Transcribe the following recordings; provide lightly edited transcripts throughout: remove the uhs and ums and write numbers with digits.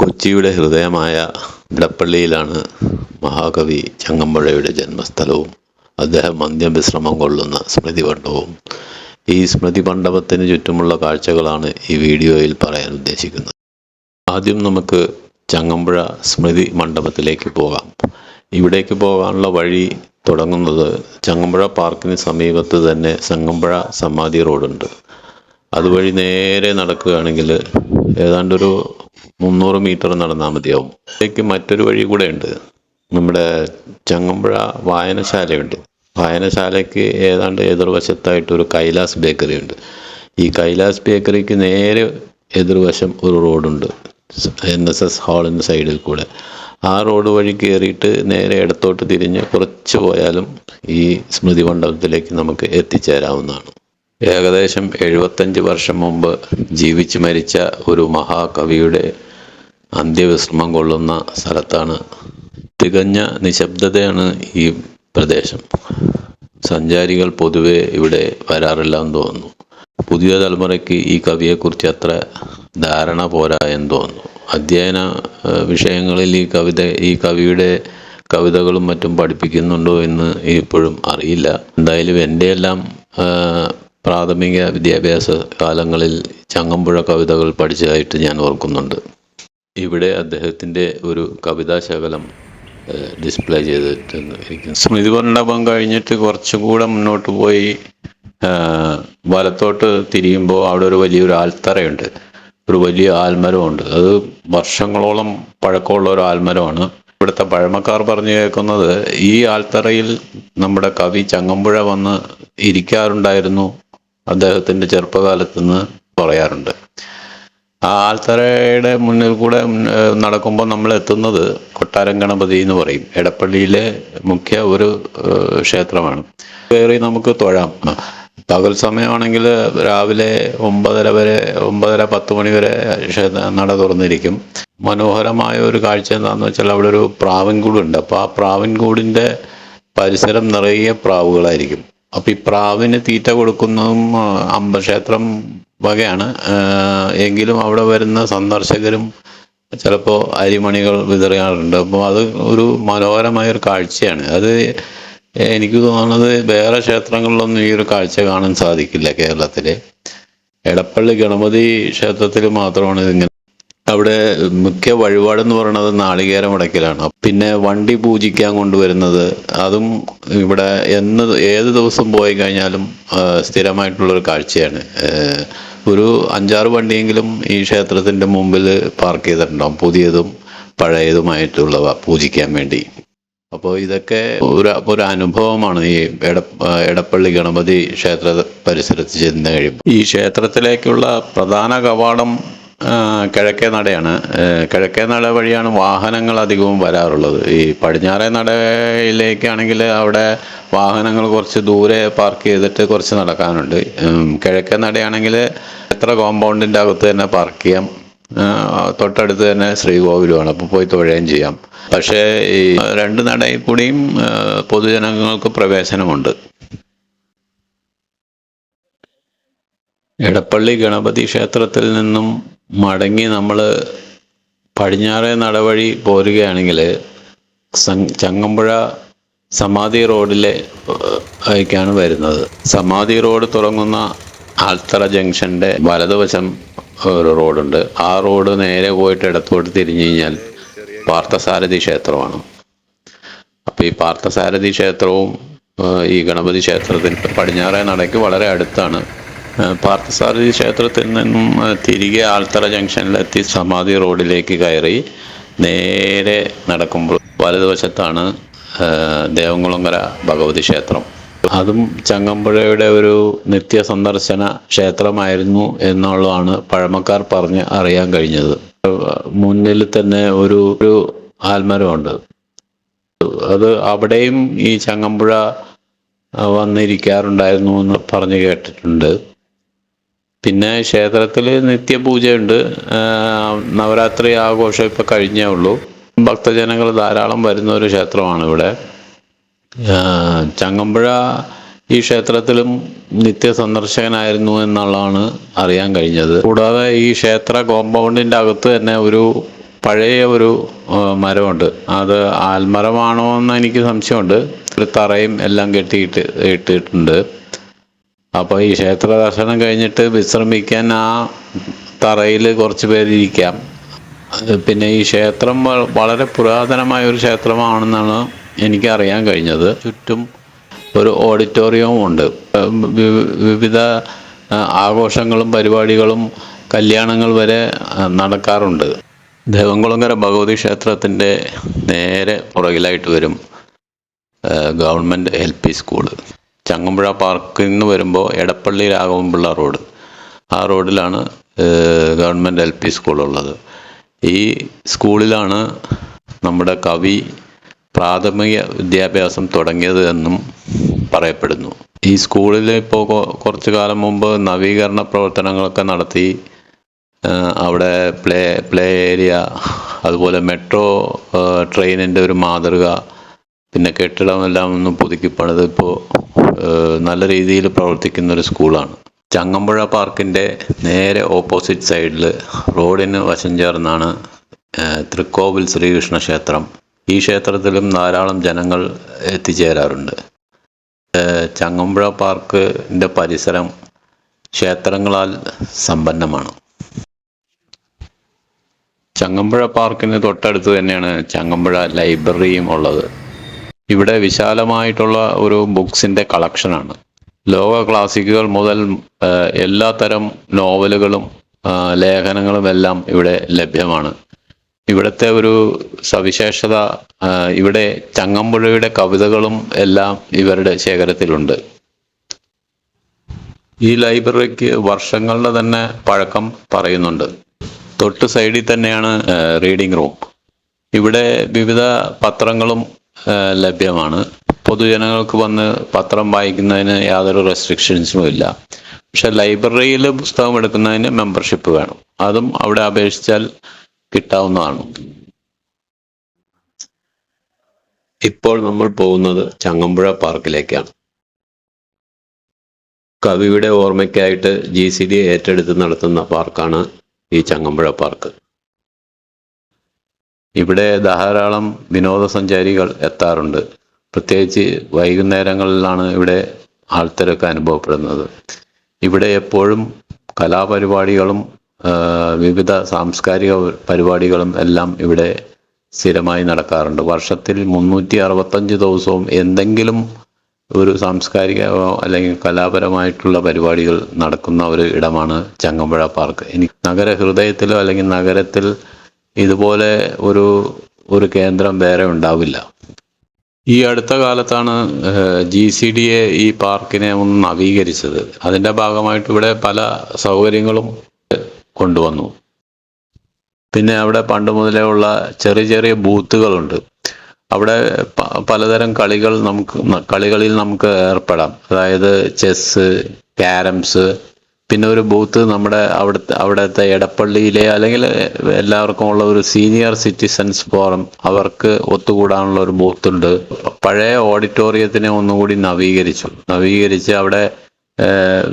കൊച്ചിയുടെ ഹൃദയമായ ഇടപ്പള്ളിയിലാണ് മഹാകവി ചങ്ങമ്പുഴയുടെ ജന്മസ്ഥലവും അദ്ദേഹം അന്ത്യവിശ്രമം കൊള്ളുന്ന സ്മൃതി മണ്ഡപവും. ഈ സ്മൃതി മണ്ഡപത്തിന് ചുറ്റുമുള്ള കാഴ്ചകളാണ് ഈ വീഡിയോയിൽ പറയാൻ ഉദ്ദേശിക്കുന്നത്. ആദ്യം നമുക്ക് ചങ്ങമ്പുഴ സ്മൃതി മണ്ഡപത്തിലേക്ക് പോകാം. ഇവിടേക്ക് പോകാനുള്ള വഴി തുടങ്ങുന്നത് ചങ്ങമ്പുഴ പാർക്കിന് സമീപത്ത് തന്നെ ചങ്ങമ്പുഴ സമാധി റോഡുണ്ട്. അതുവഴി നേരെ നടക്കുകയാണെങ്കിൽ ഏതാണ്ടൊരു 300 മീറ്റർ നടന്നാൽ മതിയാവും. അതിലേക്ക് മറ്റൊരു വഴി കൂടെ ഉണ്ട്. നമ്മുടെ ചങ്ങമ്പുഴ വായനശാലയുണ്ട്. വായനശാലയ്ക്ക് ഏതാണ്ട് എതിർവശത്തായിട്ടൊരു കൈലാസ് ബേക്കറി ഉണ്ട്. ഈ കൈലാസ് ബേക്കറിക്ക് നേരെ എതിർവശം ഒരു റോഡുണ്ട്, NSS ഹാളിൻ്റെ സൈഡിൽ കൂടെ. ആ റോഡ് വഴി കയറിയിട്ട് നേരെ ഇടത്തോട്ട് തിരിഞ്ഞ് കുറച്ച് പോയാലും ഈ സ്മൃതി മണ്ഡപത്തിലേക്ക് നമുക്ക് എത്തിച്ചേരാവുന്നതാണ്. ഏകദേശം 75 വർഷം മുമ്പ് ജീവിച്ചു മരിച്ച ഒരു മഹാകവിയുടെ അന്ത്യവിശ്രമം കൊള്ളുന്ന സ്ഥലത്താണ്. തികഞ്ഞ നിശബ്ദതയാണ് ഈ പ്രദേശം. സഞ്ചാരികൾ പൊതുവെ ഇവിടെ വരാറില്ലെന്ന് തോന്നുന്നു. പുതിയ തലമുറയ്ക്ക് ഈ കവിയെക്കുറിച്ച് അത്ര ധാരണ പോരാ എന്ന് തോന്നുന്നു. അധ്യയന വിഷയങ്ങളിൽ ഈ കവിയുടെ കവിതകളും മറ്റും പഠിപ്പിക്കുന്നുണ്ടോ എന്ന് ഇപ്പോഴും അറിയില്ല. എന്തായാലും എൻ്റെ എല്ലാം പ്രാഥമിക വിദ്യാഭ്യാസ കാലങ്ങളിൽ ചങ്ങമ്പുഴ കവിതകൾ പഠിച്ചതായിട്ട് ഞാൻ ഓർക്കുന്നുണ്ട്. ഇവിടെ അദ്ദേഹത്തിൻ്റെ ഒരു കവിതാശകലം ഡിസ്പ്ലേ ചെയ്തിട്ടുണ്ട്. സ്മൃതി മണ്ഡപം കഴിഞ്ഞിട്ട് കുറച്ചും കൂടെ മുന്നോട്ട് പോയി വലത്തോട്ട് തിരിയുമ്പോൾ അവിടെ ഒരു വലിയൊരു ആൽത്തറയുണ്ട്. ഒരു വലിയ ആൽമരമുണ്ട്. അത് വർഷങ്ങളോളം പഴക്കമുള്ള ഒരു ആൽമരമാണ്. ഇവിടുത്തെ പഴമക്കാർ പറഞ്ഞു കേൾക്കുന്നത് ഈ ആൽത്തറയിൽ നമ്മുടെ കവി ചങ്ങമ്പുഴ വന്ന് ഇരിക്കാറുണ്ടായിരുന്നു അദ്ദേഹത്തിൻ്റെ ചെറുപ്പകാലത്തുനിന്ന് പറയാറുണ്ട്. ആ ആൽത്തറയുടെ മുന്നിൽ കൂടെ നടക്കുമ്പോൾ നമ്മൾ എത്തുന്നത് കൊട്ടാരം ഗണപതി എന്ന് പറയും. എടപ്പള്ളിയിലെ മുഖ്യ ഒരു ക്ഷേത്രമാണ്. കയറി നമുക്ക് തൊഴാം. പകൽ സമയമാണെങ്കിൽ രാവിലെ 9:30-10 മണി വരെ നട തുറന്നിരിക്കും. മനോഹരമായ ഒരു കാഴ്ച എന്താണെന്ന് വെച്ചാൽ അവിടെ ഒരു പ്രാവിൻകൂടുണ്ട്. അപ്പോൾ ആ പ്രാവിൻകൂടിൻ്റെ പരിസരം നിറയെ പ്രാവുകളായിരിക്കും. അപ്പോൾ ഈ പ്രാവിന് തീറ്റ കൊടുക്കുന്നതും അമ്പക്ഷേത്രം വകയാണ്. എങ്കിലും അവിടെ വരുന്ന സന്ദർശകരും ചിലപ്പോൾ അരിമണികൾ വിതറാറുണ്ട്. അപ്പോൾ അത് ഒരു മനോഹരമായൊരു കാഴ്ചയാണ്. അത് എനിക്ക് തോന്നുന്നത് വേറെ ക്ഷേത്രങ്ങളിലൊന്നും ഈ ഒരു കാഴ്ച കാണാൻ സാധിക്കില്ല കേരളത്തിലെ. എടപ്പള്ളി ഗണപതി ക്ഷേത്രത്തിൽ മാത്രമാണ് ഇതിങ്ങനെ. അവിടെ മുഖ്യ വഴിപാടെന്ന് പറയുന്നത് നാളികേരം ഉടയ്ക്കലാണ്. പിന്നെ വണ്ടി പൂജിക്കാൻ കൊണ്ടുവരുന്നത് അതും ഇവിടെ ഏത് ദിവസം പോയി കഴിഞ്ഞാലും സ്ഥിരമായിട്ടുള്ളൊരു കാഴ്ചയാണ്. ഒരു 5-6 വണ്ടിയെങ്കിലും ഈ ക്ഷേത്രത്തിൻ്റെ മുമ്പിൽ പാർക്ക് ചെയ്തിട്ടുണ്ടാവും, പുതിയതും പഴയതുമായിട്ടുള്ളവ പൂജിക്കാൻ വേണ്ടി. അപ്പോൾ ഇതൊക്കെ ഒരു അനുഭവമാണ് ഈ എടപ്പള്ളി ഗണപതി ക്ഷേത്ര പരിസരത്ത് ചെന്ന് കഴിയുമ്പോൾ. ഈ ക്ഷേത്രത്തിലേക്കുള്ള പ്രധാന കവാടം കിഴക്കേ നടയാണ്. കിഴക്കേ നട വഴിയാണ് വാഹനങ്ങൾ അധികവും വരാറുള്ളത്. ഈ പടിഞ്ഞാറേ നടയിലേക്കാണെങ്കിൽ അവിടെ വാഹനങ്ങൾ കുറച്ച് ദൂരെ പാർക്ക് ചെയ്തിട്ട് കുറച്ച് നടക്കാനുണ്ട്. കിഴക്കേ നടയാണെങ്കിൽ എത്ര കോമ്പൗണ്ടിൻ്റെ അകത്ത് തന്നെ പാർക്ക് ചെയ്യാം. തൊട്ടടുത്ത് തന്നെ ശ്രീകോവിലുമാണ്. അപ്പോൾ പോയി തൊഴുകയും ചെയ്യാം. പക്ഷേ ഈ 2 നടയിൽ കൂടിയും പൊതുജനങ്ങൾക്ക് പ്രവേശനമുണ്ട്. എടപ്പള്ളി ഗണപതി ക്ഷേത്രത്തിൽ നിന്നും മടങ്ങി നമ്മൾ പടിഞ്ഞാറേ നടവഴി പോരുകയാണെങ്കിൽ ചങ്ങമ്പുഴ സമാധി റോഡിലെ ാണ് വരുന്നത്. സമാധി റോഡ് തുടങ്ങുന്ന ആൽത്തറ ജംഗ്ഷൻ്റെ വലതുവശം ഒരു റോഡുണ്ട്. ആ റോഡ് നേരെ പോയിട്ട് ഇടത്തോട്ട് തിരിഞ്ഞു കഴിഞ്ഞാൽ പാർത്ഥസാരഥി ക്ഷേത്രമാണ്. അപ്പോൾ ഈ പാർത്ഥസാരഥി ക്ഷേത്രവും ഈ ഗണപതി ക്ഷേത്രത്തിൻ്റെ പടിഞ്ഞാറേ നടയ്ക്ക് വളരെ അടുത്താണ്. പാർത്ഥസാരഥി ക്ഷേത്രത്തിൽ നിന്നും തിരികെ ആൽത്തറ ജംഗ്ഷനിലെത്തി സമാധി റോഡിലേക്ക് കയറി നേരെ നടക്കുമ്പോൾ വലതുവശത്താണ് ദേവംകുളങ്ങര ഭഗവതി ക്ഷേത്രം. അതും ചങ്ങമ്പുഴയുടെ ഒരു നിത്യ സന്ദർശന ക്ഷേത്രമായിരുന്നു എന്നുള്ളതാണ് പഴമക്കാർ പറഞ്ഞ് അറിയാൻ കഴിഞ്ഞത്. മുന്നിൽ തന്നെ ഒരു ആൽമരമുണ്ട്. അത് അവിടെയും ഈ ചങ്ങമ്പുഴ വന്നിരിക്കാറുണ്ടായിരുന്നു എന്ന് പറഞ്ഞു കേട്ടിട്ടുണ്ട്. പിന്നെ ക്ഷേത്രത്തിൽ നിത്യപൂജയുണ്ട്. നവരാത്രി ആഘോഷം ഇപ്പോൾ കഴിഞ്ഞേ ഉള്ളൂ. ഭക്തജനങ്ങൾ ധാരാളം വരുന്ന ഒരു ക്ഷേത്രമാണ് ഇവിടെ. ചങ്ങമ്പുഴ ഈ ക്ഷേത്രത്തിലും നിത്യ സന്ദർശകനായിരുന്നു എന്നുള്ളതാണ് അറിയാൻ കഴിഞ്ഞത്. കൂടാതെ ഈ ക്ഷേത്ര കോമ്പൗണ്ടിൻ്റെ അകത്ത് തന്നെ ഒരു പഴയ ഒരു മരമുണ്ട്. അത് ആൽമരമാണോ എന്ന് എനിക്ക് സംശയമുണ്ട്. ഒരു തറയും എല്ലാം ഇട്ടിട്ടുണ്ട്. അപ്പോൾ ഈ ക്ഷേത്ര ദർശനം കഴിഞ്ഞിട്ട് വിശ്രമിക്കാൻ ആ തറയിൽ കുറച്ച് പേരിരിക്കാം. പിന്നെ ഈ ക്ഷേത്രം വളരെ പുരാതനമായ ഒരു ക്ഷേത്രമാണെന്നാണ് എനിക്കറിയാൻ കഴിഞ്ഞത്. ചുറ്റും ഒരു ഓഡിറ്റോറിയവും ഉണ്ട്. വിവിധ ആഘോഷങ്ങളും പരിപാടികളും കല്യാണങ്ങൾ വരെ നടക്കാറുണ്ട്. ദേവംകുളങ്ങര ഭഗവതി ക്ഷേത്രത്തിൻ്റെ നേരെ പുറകിലായിട്ട് വരും ഗവൺമെൻറ് LP സ്കൂള്. ചങ്ങമ്പുഴ പാർക്കിൽ നിന്ന് വരുമ്പോൾ എടപ്പള്ളി രാഘവൻപിള്ള റോഡ്, ആ റോഡിലാണ് ഗവൺമെൻറ് LP സ്കൂളുള്ളത്. ഈ സ്കൂളിലാണ് നമ്മുടെ കവി പ്രാഥമിക വിദ്യാഭ്യാസം തുടങ്ങിയത് എന്നും പറയപ്പെടുന്നു. ഈ സ്കൂളിൽ ഇപ്പോൾ കുറച്ചു കാലം മുമ്പ് നവീകരണ പ്രവർത്തനങ്ങളൊക്കെ നടത്തി. അവിടെ പ്ലേ ഏരിയ, അതുപോലെ മെട്രോ ട്രെയിനിൻ്റെ ഒരു മാതൃക, പിന്നെ കെട്ടിടമെല്ലാം ഒന്ന് പുതുക്കി പണിത് ഇപ്പോൾ നല്ല രീതിയിൽ പ്രവർത്തിക്കുന്ന ഒരു സ്കൂളാണ്. ചങ്ങമ്പുഴ പാർക്കിൻ്റെ നേരെ ഓപ്പോസിറ്റ് സൈഡിൽ റോഡിന് വശം ചേർന്നാണ് തൃക്കോവിൽ ശ്രീകൃഷ്ണ ക്ഷേത്രം. ഈ ക്ഷേത്രത്തിലും ധാരാളം ജനങ്ങൾ എത്തിച്ചേരാറുണ്ട്. ചങ്ങമ്പുഴ പാർക്കിൻ്റെ പരിസരം ക്ഷേത്രങ്ങളാൽ സമ്പന്നമാണ്. ചങ്ങമ്പുഴ പാർക്കിന് തൊട്ടടുത്ത് തന്നെയാണ് ചങ്ങമ്പുഴ ലൈബ്രറിയും ഉള്ളത്. ഇവിടെ വിശാലമായിട്ടുള്ള ഒരു ബുക്സിൻ്റെ കളക്ഷനാണ്. ലോക ക്ലാസിക്കുകൾ മുതൽ എല്ലാത്തരം നോവലുകളും ലേഖനങ്ങളും എല്ലാം ഇവിടെ ലഭ്യമാണ്. ഇവിടുത്തെ ഒരു സവിശേഷത, ഇവിടെ ചങ്ങമ്പുഴയുടെ കവിതകളും എല്ലാം ഇവരുടെ ശേഖരത്തിലുണ്ട്. ഈ ലൈബ്രറിക്ക് വർഷങ്ങളുടെ തന്നെ പഴക്കം പറയുന്നുണ്ട്. തൊട്ട് സൈഡിൽ തന്നെയാണ് റീഡിംഗ് റൂം. ഇവിടെ വിവിധ പത്രങ്ങളും ലഭ്യമാണ്. പൊതുജനങ്ങൾക്ക് വന്ന് പത്രം വായിക്കുന്നതിന് യാതൊരു റെസ്ട്രിക്ഷൻസും ഇല്ല. പക്ഷെ ലൈബ്രറിയിൽ പുസ്തകം എടുക്കുന്നതിന് മെമ്പർഷിപ്പ് വേണം. അതും അവിടെ അപേക്ഷിച്ചാൽ കിട്ടാവുന്നതാണ്. ഇപ്പോൾ നമ്മൾ പോകുന്നത് ചങ്ങമ്പുഴ പാർക്കിലേക്കാണ്. കവിയുടെ ഓർമ്മയ്ക്കായിട്ട് GCD ഏറ്റെടുത്ത് നടത്തുന്ന പാർക്കാണ് ഈ ചങ്ങമ്പുഴ പാർക്ക്. ഇവിടെ ധാരാളം വിനോദസഞ്ചാരികൾ എത്താറുണ്ട്. പ്രത്യേകിച്ച് വൈകുന്നേരങ്ങളിലാണ് ഇവിടെ ആൾത്തിരക്ക് അനുഭവപ്പെടുന്നത്. ഇവിടെ എപ്പോഴും കലാപരിപാടികളും വിവിധ സാംസ്കാരിക പരിപാടികളും എല്ലാം ഇവിടെ സ്ഥിരമായി നടക്കാറുണ്ട്. വർഷത്തിൽ 365 ദിവസവും എന്തെങ്കിലും ഒരു സാംസ്കാരിക അല്ലെങ്കിൽ കലാപരമായിട്ടുള്ള പരിപാടികൾ നടക്കുന്ന ഒരു ഇടമാണ് ചങ്ങമ്പുഴ പാർക്ക്. നഗരഹൃദയത്തിലോ അല്ലെങ്കിൽ നഗരത്തിൽ ഇതുപോലെ ഒരു കേന്ദ്രം വേറെ ഉണ്ടാവില്ല. ഈ അടുത്ത കാലത്താണ് GCDA ഈ പാർക്കിനെ ഒന്ന് നവീകരിച്ചത്. അതിൻ്റെ ഭാഗമായിട്ട് ഇവിടെ പല സൗകര്യങ്ങളും കൊണ്ടുവന്നു. പിന്നെ അവിടെ പണ്ട് മുതലേ ഉള്ള ചെറിയ ചെറിയ ബൂത്തുകളുണ്ട്. അവിടെ പലതരം കളികളിൽ നമുക്ക് ഏർപ്പെടാം. അതായത് ചെസ്സ്, ക്യാരംസ്, പിന്നെ ഒരു ബൂത്ത് നമ്മുടെ അവിടുത്തെ എടപ്പള്ളിയിലെ അല്ലെങ്കിൽ എല്ലാവർക്കും ഉള്ള ഒരു സീനിയർ സിറ്റിസൺസ് ഫോറം, അവർക്ക് ഒത്തുകൂടാനുള്ള ഒരു ബൂത്തുണ്ട്. പഴയ ഓഡിറ്റോറിയത്തിനെ ഒന്നുകൂടി നവീകരിച്ച് അവിടെ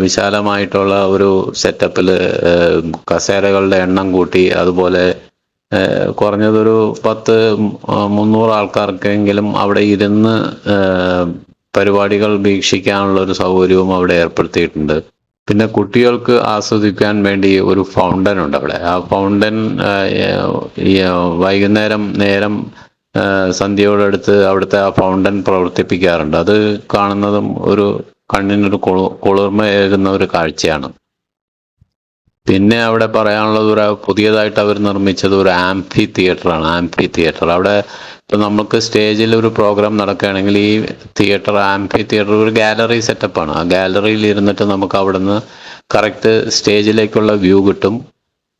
വിശാലമായിട്ടുള്ള ഒരു സെറ്റപ്പിൽ കസേരകളുടെ എണ്ണം കൂട്ടി, അതുപോലെ കുറഞ്ഞതൊരു 300 ആൾക്കാർക്കെങ്കിലും അവിടെ ഇരുന്ന് പരിപാടികൾ വീക്ഷിക്കാനുള്ള ഒരു സൗകര്യവും അവിടെ ഏർപ്പെടുത്തിയിട്ടുണ്ട്. പിന്നെ കുട്ടികൾക്ക് ആസ്വദിക്കാൻ വേണ്ടി ഒരു ഫൗണ്ടൻ ഉണ്ട് അവിടെ. ആ ഫൗണ്ടൻ വൈകുന്നേരം സന്ധ്യയോടടുത്ത് അവിടുത്തെ ആ ഫൗണ്ടൻ പ്രവർത്തിപ്പിക്കാറുണ്ട്. അത് കാണുന്നതും ഒരു കണ്ണിനൊരു കുളിർമയേകുന്ന ഒരു കാഴ്ചയാണ്. പിന്നെ അവിടെ പറയാനുള്ളത്, പുതിയതായിട്ട് അവർ നിർമ്മിച്ചത് ഒരു ആംഫി തിയേറ്റർ. അവിടെ ഇപ്പം നമുക്ക് സ്റ്റേജിൽ ഒരു പ്രോഗ്രാം നടക്കുകയാണെങ്കിൽ ഈ ആംഫി തിയേറ്റർ ഒരു ഗാലറി സെറ്റപ്പാണ്. ആ ഗാലറിയിൽ ഇരുന്നിട്ട് നമുക്ക് അവിടുന്ന് കറക്റ്റ് സ്റ്റേജിലേക്കുള്ള വ്യൂ കിട്ടും.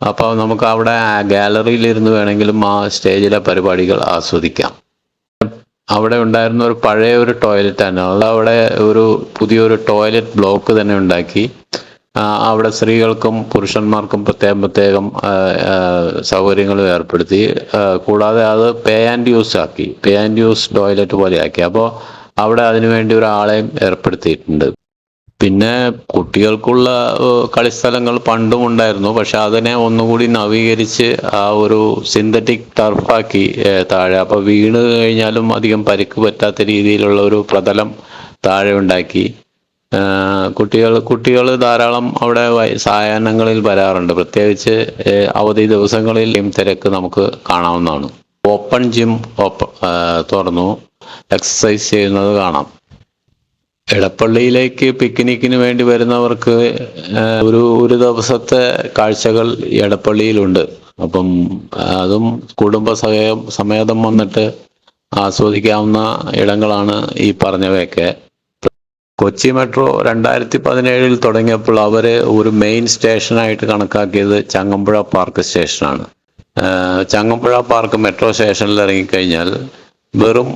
അപ്പോൾ നമുക്ക് അവിടെ ഗാലറിയിൽ ഇരുന്ന് വേണമെങ്കിലും ആ സ്റ്റേജിലെ പരിപാടികൾ ആസ്വദിക്കാം. അവിടെ ഉണ്ടായിരുന്ന ഒരു പഴയ ഒരു ടോയ്ലറ്റാണ്. അതവിടെ ഒരു പുതിയൊരു ടോയ്ലറ്റ് ബ്ലോക്ക് തന്നെ ഉണ്ടാക്കി. അവിടെ സ്ത്രീകൾക്കും പുരുഷന്മാർക്കും പ്രത്യേകം സൗകര്യങ്ങൾ ഏർപ്പെടുത്തി. കൂടാതെ അത് പേ ആൻഡ് യൂസ് ടോയ്ലറ്റ് പോലെ ആക്കി. അപ്പോൾ അവിടെ അതിനുവേണ്ടി ഒരാളെയും ഏർപ്പെടുത്തിയിട്ടുണ്ട്. പിന്നെ കുട്ടികൾക്കുള്ള കളിസ്ഥലങ്ങൾ പണ്ടും ഉണ്ടായിരുന്നു. പക്ഷെ അതിനെ ഒന്നുകൂടി നവീകരിച്ച് ആ ഒരു സിന്തറ്റിക് ടർഫാക്കി താഴെ. അപ്പോൾ വീണ് കഴിഞ്ഞാലും അധികം പരിക്ക് പറ്റാത്ത രീതിയിലുള്ള ഒരു പ്രതലം താഴെ ഉണ്ടാക്കി. കുട്ടികൾ ധാരാളം അവിടെ സായാഹ്നങ്ങളിൽ വരാറുണ്ട്. പ്രത്യേകിച്ച് അവധി ദിവസങ്ങളിലും തിരക്ക് നമുക്ക് കാണാവുന്നതാണ്. ഓപ്പൺ ജിം തുറന്നു, എക്സസൈസ് ചെയ്യുന്നത് കാണാം. എടപ്പള്ളിയിലേക്ക് പിക്നിക്കിന് വേണ്ടി വരുന്നവർക്ക് ഒരു ദിവസത്തെ കാഴ്ചകൾ എടപ്പള്ളിയിലുണ്ട്. അപ്പം അതും സമേതം വന്നിട്ട് ആസ്വദിക്കാവുന്ന ഇടങ്ങളാണ് ഈ പറഞ്ഞവയൊക്കെ. കൊച്ചി മെട്രോ 2017 തുടങ്ങിയപ്പോൾ അവര് ഒരു മെയിൻ സ്റ്റേഷനായിട്ട് കണക്കാക്കിയത് ചങ്ങമ്പുഴ പാർക്ക് സ്റ്റേഷനാണ്. ചങ്ങമ്പുഴ പാർക്ക് മെട്രോ സ്റ്റേഷനിൽ ഇറങ്ങിക്കഴിഞ്ഞാൽ വെറും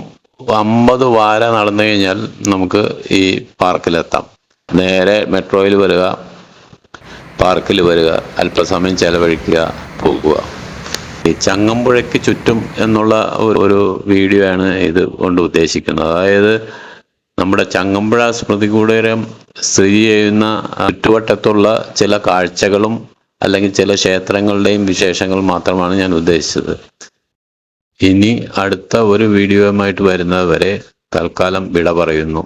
50 വാര നടന്നു കഴിഞ്ഞാൽ നമുക്ക് ഈ പാർക്കിലെത്താം. നേരെ മെട്രോയിൽ വരിക, പാർക്കിൽ വരിക, അല്പസമയം ചെലവഴിക്കുക, പോകുക. ഈ ചങ്ങമ്പുഴയ്ക്ക് ചുറ്റും എന്നുള്ള ഒരു വീഡിയോ ആണ് ഇത് കൊണ്ട് ഉദ്ദേശിക്കുന്നത്. അതായത് നമ്മുടെ ചങ്ങമ്പുഴ സ്മൃതികൂടീരം സ്ഥിതി ചെയ്യുന്ന ചുറ്റുവട്ടത്തുള്ള ചില കാഴ്ചകളും അല്ലെങ്കിൽ ചില ക്ഷേത്രങ്ങളുടെയും വിശേഷങ്ങൾ മാത്രമാണ് ഞാൻ ഉദ്ദേശിച്ചത്. ഇനി അടുത്ത ഒരു വീഡിയോയുമായിട്ട് വരുന്നത് വരെ തൽക്കാലം വിട പറയുന്നു.